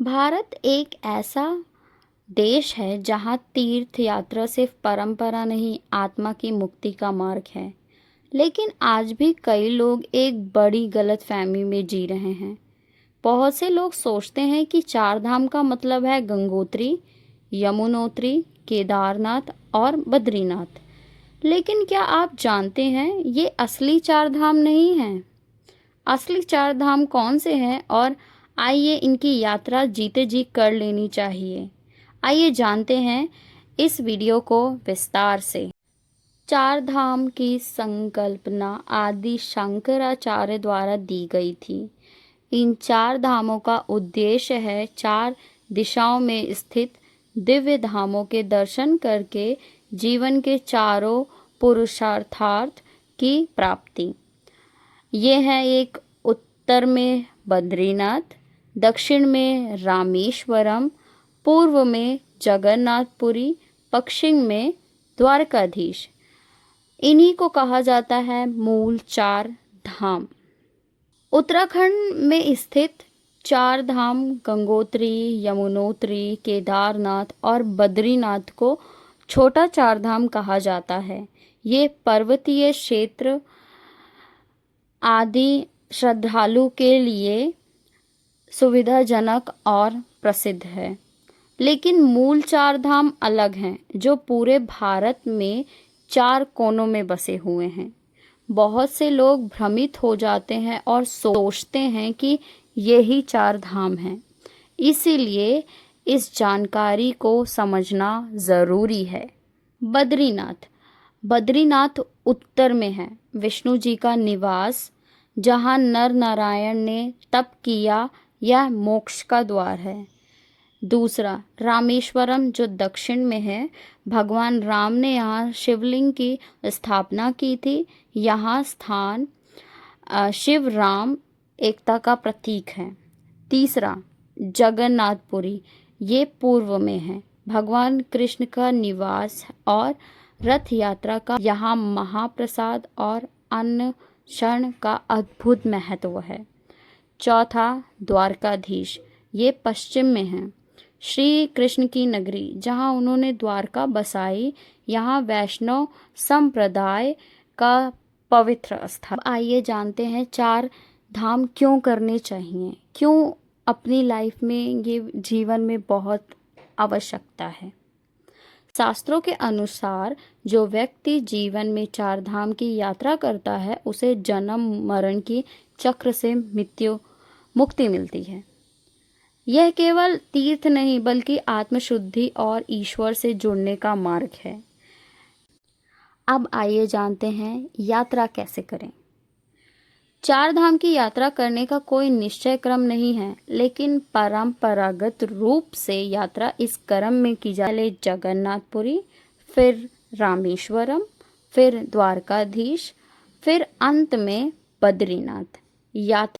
भारत एक ऐसा देश है जहाँ तीर्थ यात्रा सिर्फ परंपरा नहीं, आत्मा की मुक्ति का मार्ग है। लेकिन आज भी कई लोग एक बड़ी गलतफहमी में जी रहे हैं। बहुत से लोग सोचते हैं कि चार धाम का मतलब है गंगोत्री, यमुनोत्री, केदारनाथ और बद्रीनाथ। लेकिन क्या आप जानते हैं ये असली चार धाम नहीं हैं? असली चार धाम कौन से हैं और आइए इनकी यात्रा जीते जी कर लेनी चाहिए। आइए जानते हैं इस वीडियो को विस्तार से। चार धाम की संकल्पना आदि शंकराचार्य द्वारा दी गई थी। इन चार धामों का उद्देश्य है चार दिशाओं में स्थित दिव्य धामों के दर्शन करके जीवन के चारों पुरुषार्थार्थ की प्राप्ति। ये है एक उत्तर में बद्रीनाथ, दक्षिण में रामेश्वरम, पूर्व में जगन्नाथपुरी, पश्चिम में द्वारकाधीश। इन्हीं को कहा जाता है मूल चार धाम। उत्तराखंड में स्थित चार धाम गंगोत्री, यमुनोत्री, केदारनाथ और बद्रीनाथ को छोटा चार धाम कहा जाता है। ये पर्वतीय क्षेत्र आदि श्रद्धालु के लिए सुविधाजनक और प्रसिद्ध है। लेकिन मूल चार धाम अलग हैं, जो पूरे भारत में चार कोनों में बसे हुए हैं। बहुत से लोग भ्रमित हो जाते हैं और सोचते हैं कि यही चार धाम हैं। इसीलिए इस जानकारी को समझना ज़रूरी है। बद्रीनाथ। बद्रीनाथ उत्तर में है, विष्णु जी का निवास, जहाँ नर नारायण ने तप किया। यह मोक्ष का द्वार है। दूसरा रामेश्वरम, जो दक्षिण में है, भगवान राम ने यहाँ शिवलिंग की स्थापना की थी। यहाँ स्थान शिव राम एकता का प्रतीक है। तीसरा जगन्नाथपुरी, ये पूर्व में है, भगवान कृष्ण का निवास और रथ यात्रा का यहाँ महाप्रसाद और अन्नक्षण का अद्भुत महत्व है। चौथा द्वारकाधीश, ये पश्चिम में है, श्री कृष्ण की नगरी, जहाँ उन्होंने द्वारका बसाई। यहाँ वैष्णव संप्रदाय का पवित्र स्थल। आइए जानते हैं चार धाम क्यों करने चाहिए, क्यों अपनी लाइफ में ये जीवन में बहुत आवश्यकता है। शास्त्रों के अनुसार जो व्यक्ति जीवन में चार धाम की यात्रा करता है उसे जन्म मरण की चक्र से मुक्ति मिलती है। यह केवल तीर्थ नहीं बल्कि आत्मशुद्धि और ईश्वर से जुड़ने का मार्ग है। अब आइए जानते हैं यात्रा कैसे करें। चार धाम की यात्रा करने का कोई निश्चय क्रम नहीं है, लेकिन परंपरागत रूप से यात्रा इस क्रम में की जाए। पहले जगन्नाथपुरी, फिर रामेश्वरम, फिर द्वारकाधीश, फिर अंत में बद्रीनाथ। यात्रा